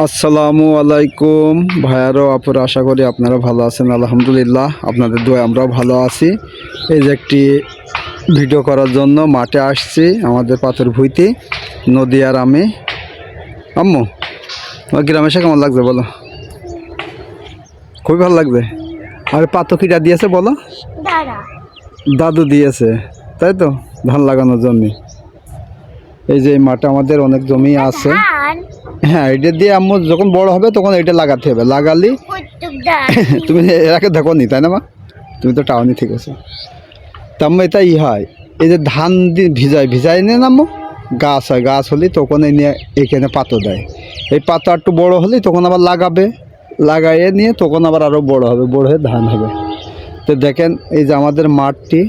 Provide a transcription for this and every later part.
আসসালামু আলাইকুম ভাইয়ারও আপুরা, আশা করি আপনারা ভালো আছেন। আলহামদুলিল্লাহ, আপনাদের দোয়া আমরাও ভালো আছি। এই যে একটি ভিডিও করার জন্য মাঠে আসছি, আমাদের পাথর ভুইতে নদী। আর আমি আম্মু, আমার গ্রামে এসে কেমন লাগছে বলো? খুবই ভালো লাগবে। আর পাথর কিটা দিয়েছে বলো? দাদু দিয়েছে, তাই তো, ধান লাগানোর জন্য। এই যে এই মাঠে আমাদের অনেক জমি আছে। হ্যাঁ, এটা দিয়ে আম্মু যখন বড় হবে তখন এটা লাগাতে হবে। লাগালি তুমি এর আগে দেখো নি, তাই না মা? তুমি তো টাউনি ঠিক আছে। তা আম্মু এটা হয়, এই যে ধান দিয়ে ভিজাই নিয়ে আম্মু গাছ হয়, গাছ হলে তখন এই নিয়ে এখানে পাতো দেয়। এই পাতো একটু বড় হলে তখন আবার লাগাবে, লাগাইয়ে নিয়ে তখন আবার আরও বড় হবে, বড় হয়ে ধান হবে। তো দেখেন এই যে আমাদের মাঠটি,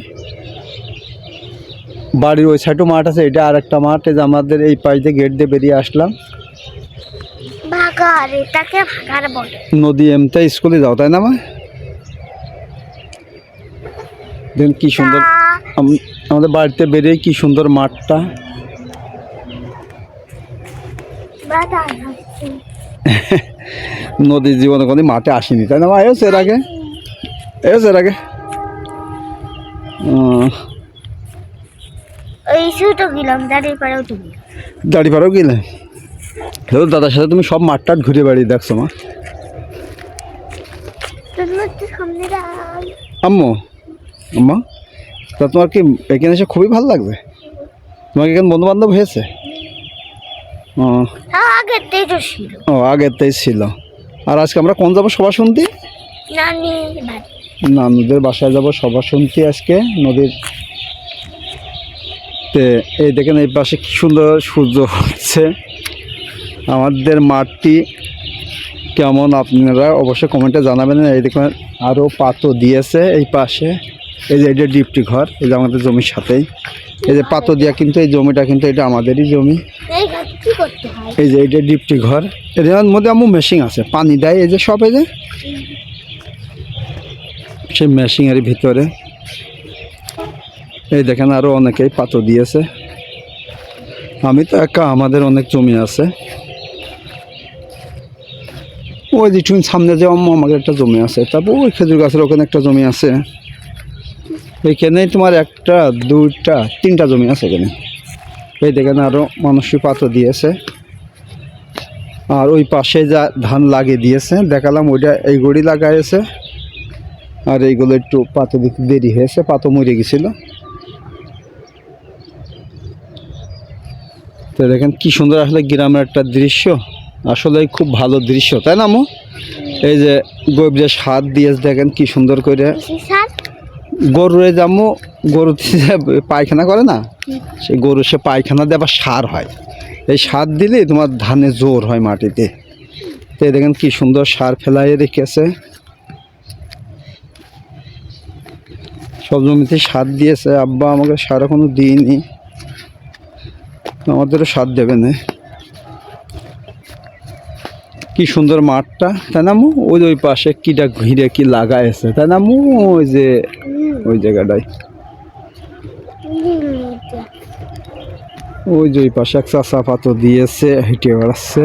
বাড়ির ওই সাইডও মাঠ আছে, এটা আর একটা মাঠ। এই যে আমাদের এই পাশ দিয়ে গেট দিয়ে বেরিয়ে আসলাম। নদী এমতে স্কুলে যাও, তাই না মা? দেখেন কি সুন্দর আমাদের বাড়িতে বেরিয়ে, কি সুন্দর মাঠটা। নদীর জীবনে কোনো মাঠে আসেনি, তাই না মা? এসে এর আগে, এর আগে দাড়িপাড়াও গেলে দাদার সাথে তুমি সব মাঠ টাট ঘুরে বাড়ি দেখছো মা? আম্মু, আম্মা, তা তোমার কি এখানে এসে খুবই ভালো লাগবে? তোমার এখানে বন্ধু বান্ধব হয়েছে? ও, আগেরটাই ছিল। আর আজকে আমরা কোন যাবো সভা শুনতে? নানুদের বাসায় যাবো সভা শুনতে আজকে নদীর। এই দেখেন এই পাশে কি সুন্দর সূর্য হচ্ছে। আমাদের মাঠটি কেমন আপনারা অবশ্যই কমেন্টে জানাবেন। এই দেখুন আরও পাতো দিয়েছে এই পাশে। এই যে এটা ডিপটি ঘর, এই যে আমাদের জমির সাথেই এই যে পাতো দিয়া, কিন্তু এই জমিটা কিন্তু এটা আমাদেরই জমি। এই যে এটা ডিপটি ঘর, এর মধ্যে আমার মেশিন আছে, পানি দেয় এই যে সব। এই যে সেই মেশিনের ভিতরে এই দেখেন আরও অনেকেই পাতো দিয়েছে। আমি তো একা, আমাদের অনেক জমি আছে। ওই যে তুমি সামনে যে আমাদের একটা জমি আছে, তারপর ওই খেজুর গাছের ওখানে একটা জমি আছে। এইখানেই তোমার একটা, দুইটা, তিনটা জমি আছে এখানে। এই দেখেন আরও মানুষই পাতো দিয়েছে। আর ওই পাশে যা ধান লাগিয়ে দিয়েছে দেখালাম, ওইটা এই গড়ি লাগাইছে। আর এইগুলো একটু পাতো দিতে দেরি হয়েছে, পাতো মরে গেছিল। তো দেখেন কি সুন্দর আসলে গ্রামের একটা দৃশ্য, আসলে খুব ভালো দৃশ্য, তাই না মো? এই যে গরুর সার দিয়ে দেখেন কি সুন্দর করে গরুরে যাবো, গরু পায়খানা করে না, সেই গরু সে পায়খানা দিয়ে আবার সার হয়। এই সার দিলে তোমার ধানে জোর হয় মাটিতে। তো দেখেন কি সুন্দর সার ফেলাই রেখেছে, সব জমিতে সার দিয়েছে। আব্বা আমাকে সার এখনো দিইনি, আমাদেরও সার দেবে না। কি সুন্দর মাঠটা, তাই না মু? ওই ওই পাশে কিটা ঘিরে কি লাগাইছে, তাই না মু? ওই যে ওই জায়গাটায়, ওই যে ওই পাশে এক চাষা পাতো দিয়েছে, হেঁটে বেড়াচ্ছে।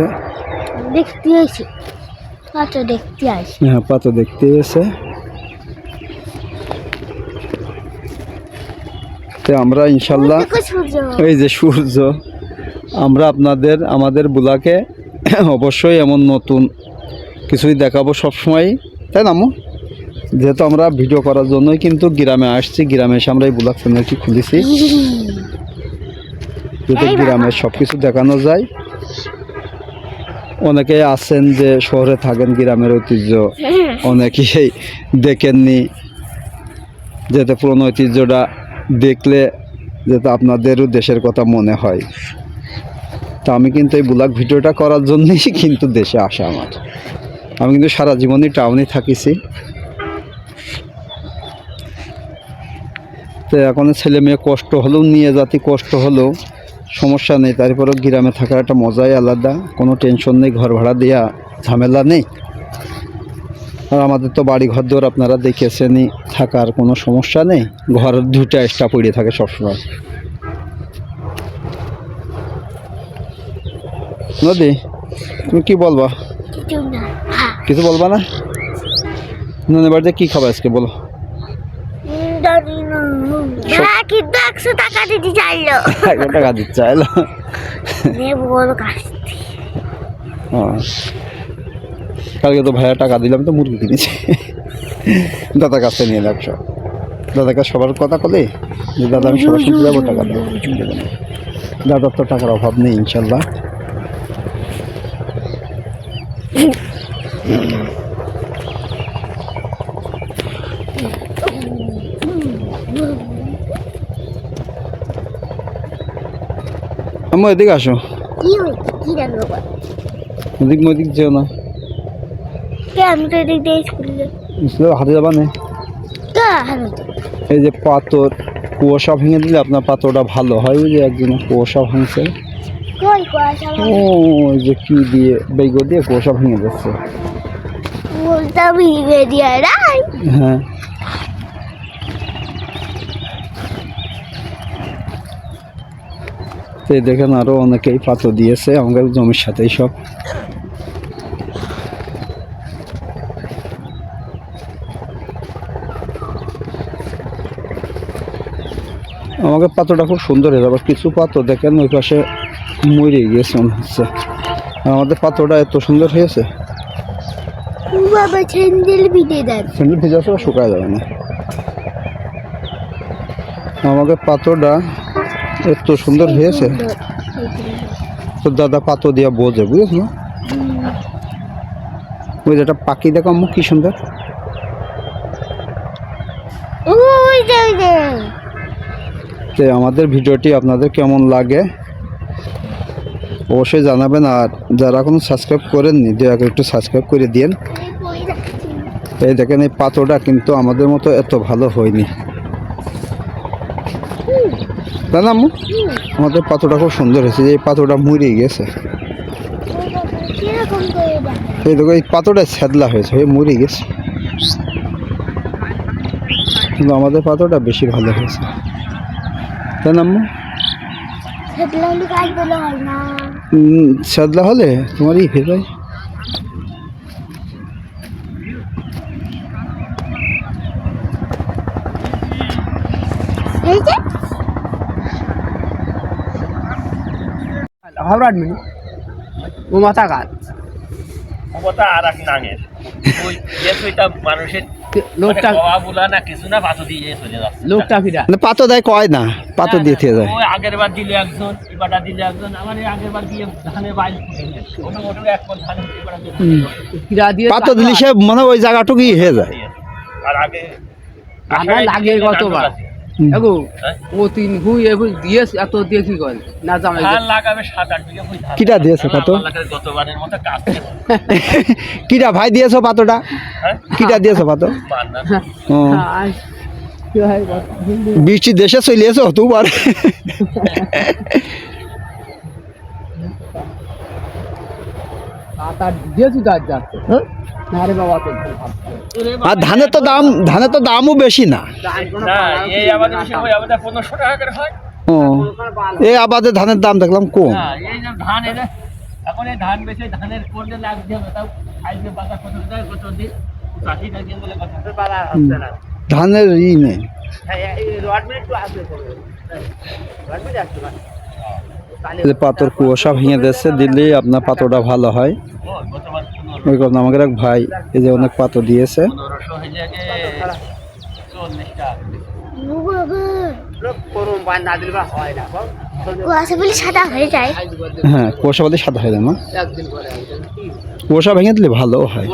হ্যাঁ, পাতো দেখতে এসে। তো আমরা ইনশাল্লাহ, এই যে সূর্য, আমরা আমাদের বুলাকে অবশ্যই এমন নতুন কিছুই দেখাবো সবসময়, তাই না মো? যেহেতু আমরা ভিডিও করার জন্যই কিন্তু গ্রামে আসছি, গ্রামে এসে আমরা এই ব্লগ চ্যানেলটি খুলেছি, যাতে গ্রামের সব কিছু দেখানো যায়। অনেকেই আছেন যে শহরে থাকেন, গ্রামের ঐতিহ্য অনেকেই দেখেননি, যাতে পুরনো ঐতিহ্যটা দেখলে যাতে আপনাদেরও দেশের কথা মনে হয়। তা আমি কিন্তু এই ব্লগ ভিডিওটা করার জন্যই কিন্তু দেশে আসা আমার। আমি কিন্তু সারা জীবনই টাউনে থাকিছি। তো এখন ছেলে মেয়ে কষ্ট হলেও, নিয়ে জাতি কষ্ট হলেও সমস্যা নেই, তারপরেও গ্রামে থাকার একটা মজাই আলাদা। কোনো টেনশন নেই, ঘর ভাড়া দেওয়া ঝামেলা নেই। আর আমাদের তো বাড়ি ঘর দৌড় আপনারা দেখেছেনই, থাকার কোনো সমস্যা নেই, ঘর দুটা এক্সট্রা পড়ে থাকে সবসময়। নদী তুমি কি বলবা? কিছু না। কিছু বলবা না? নদী বাড়িতে কি খাবে আজকে বলো? জানি না। কিন্তু 100 টাকা দিতে চাইলো। 100 টাকা দিতে চাইলো। বড় কাজ। কালকে তো ভাইয়া টাকা দিলাম তো মুরগি কিনেছি, দাদার কাছে নিয়ে যাক সব। দাদার কাছে সবার কথা বলে যে দাদা আমি সবার শুনতে যাবো, টাকা দেবো। দাদার তো টাকার অভাব নেই ইনশাল্লাহ। আমি এদিকে আসো, এদিক মদিক যেও না। আমি তো এদিক দিয়ে স্কুলে হাতে যাবা না। এই যে পাথর কুয়াশা ভেঙে দিলে আপনার পাথরটা ভালো হয়। ওই যে একজনের কুয়াশা ভাঙছে, ওই যে কি দিয়ে বেগো দিয়ে কুয়াশা ভেঙে যাচ্ছে। হ্যাঁ, এই দেখেন আরো অনেকেই পাথর দিয়েছে আমাদের জমির সাথেই সব। আমাদের পাথরটা খুব সুন্দর হয়ে যাবে। কিছু পাথর দেখেন ওই পাশে মরে গিয়েছে মনে হচ্ছে। আমাদের পাথরটা এত সুন্দর হয়েছে, স্যান্ডেল ভিজে আছে, শুকায় যাবে না। আমাদের পাথরটা এত সুন্দর হয়েছে, তো দাদা পাথর দিয়া বোঝে, বুঝেছ না? ওই যেটা পাখি দেখো মুখ কি সুন্দর। তো আমাদের ভিডিওটি আপনাদের কেমন লাগে অবশ্যই জানাবেন। আর যারা এখনো সাবস্ক্রাইব করেননি দয়া করে একটু সাবস্ক্রাইব করে দিন। এই দেখেন এই পাথরটা কিন্তু আমাদের মতো এত ভালো হয়নি, তাই না আম্মু? আমাদের পাথরটা খুব সুন্দর হয়েছে। এই পাথরটা মরে গেছে, এই দেখো এই পাথরটা ছ্যাদলা হয়েছে, মরে গেছে। কিন্তু আমাদের পাথরটা বেশি ভালো হয়েছে, তাই না আম্মু? ছ্যাদলা হলে তোমারই হয়ে যায়। হাওড়ার মিনি ও মাথা কাজ ওটা আর এক নাঙের ওই যেটা মানুষের লোকটা বলা না কিছু না পাথর দিয়ে চলে যাচ্ছে। লোকটা ফিরা পাথর দেয় কয় না, পাথর দিয়ে থেকে যায়। ওই আগের বার দিলে একজন, এবারটা দিলে একজন। আমার এই আগের বার দিয়ে ধানের বাইল ওটা মোটর এক পর ধান ফিরা দিয়ে পাথর দিলে সে মানে ওই জায়গাটুকুই হয়ে যায়। আর আগে আমার লাগে কতবার এগো ও 3 হুই এগো দিয়ে এত দিয়ে কি করে না জামাই ধান লাগাবে 7-8 বিঘা হই ধান। কিটা দিয়েছে কত? গতবারের মতো কাজ কিটা ভাই দিয়েছো পাথরটা? হ্যাঁ কিটা দিয়েছো পাথর? মান না ও বৃষ্টি দেশে চলে এসো তোমার। আর দিয়েছি তো আজ যাচ্ছে হ্যাঁ না রে বাবা তো আর ধানের তো দামও বেশি না। না এই আমাদের বেশি ওই আমাদের 1500 টাকা করে হয়। ও এই আবাদে ধানের দাম দেখলাম কম। না এই যে ধান এলে এখন এই ধান বেশি ধানের কোনটা লাগছে তাও আজকে বাজার কত টাকা কত দিন 80 টাকা দিয়ে বলে কথা বাজার হচ্ছে না। ধানের নেই। হ্যাঁ এই রড মিনিট তো আসবে রড মিনিট আসবে না। পাথর কুয়াশা ভেঙে দিচ্ছে, দিলেই আপনার পাথরটা ভালো হয়। ওই কথা আমাদের এক ভাই এই যে অনেক পাথর দিয়েছে। 1500 হয়ে যায় 40 টাকা। সাদা হয়ে যায়। হ্যাঁ কুয়াশা বলে সাদা হয়ে যায় না, কুয়াশা ভেঙে দিলে ভালো হয়।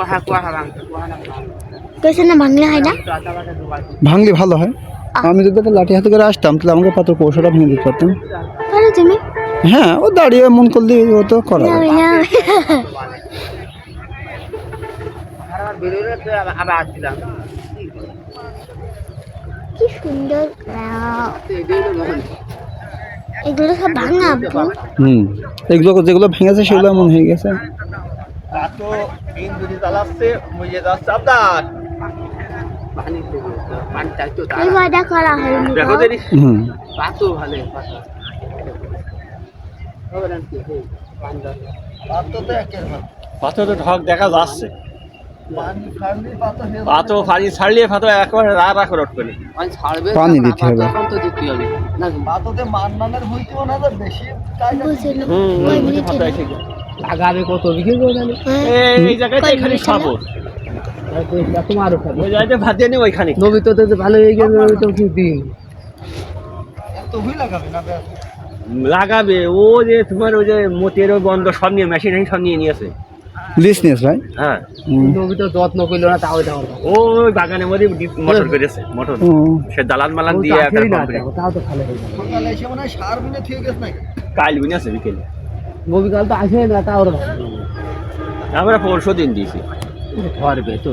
ভাঙলে হয় না, ভাঙলে ভালো হয়। আমি যদি একটা লাঠি হাতে করে আসতাম তাহলে আমাকে পাথর কুয়াশাটা ভেঙে দিতে পারতাম। তুমি হ্যাঁ ও দাঁড়িয়ে মন করলে ও তো করা যায়। কি সুন্দর এগুলো সব ভাঙা। এগুলো যেগুলো ভেঙেছে সেগুলো এমন হয়ে গেছে। তো দিন যদি চালাচ্ছে মুইয়ে যাচ্ছে আপনার করা হয়নি। দেখো দেরি পাতো ভালো পাথর তো ঢক দেখা যাচ্ছে পাথর ফাড়ি ছাড়লে পাথর একবার রা করে উঠবে না। মানে ছাড়বে পানি দিতে হবে। তখন তো দিতে হবে না বুঝলো হুম, কয় মিনিট পাথর হলো? এসে গেছে। লাগাবে কত বিঘে করে জানি এই জায়গায় কয় এখানে মিনিট হলো? খাবো তোমারও খাবে ওই জায়গাতে ভাত দিয়ে নিই ওইখানে নবী তো তো ভালো হয়ে গেছে নবী তো কি দিন লাগাবে ও যে তোমার ওই যে মোতের বন্ধ সব নিয়ে মেশিন সব নিয়ে নিয়েছে। লিস নিয়েছ ভাই? হ্যাঁ নবী তো যত্ন করলো না তাও এটা হলো ও ওই বাগানের মধ্যে মোটর করেছে মোটর ও, সে দালান মালান ও তো দিয়ে একটা আছেই না, কোম্পানি তাও তো ভালো হয়ে যাবে কাল বিনে আছে বিকেলে নবী কাল তো আসে না তাও ভালো আমরা পরশু দিন দিয়েছি ধরবে তো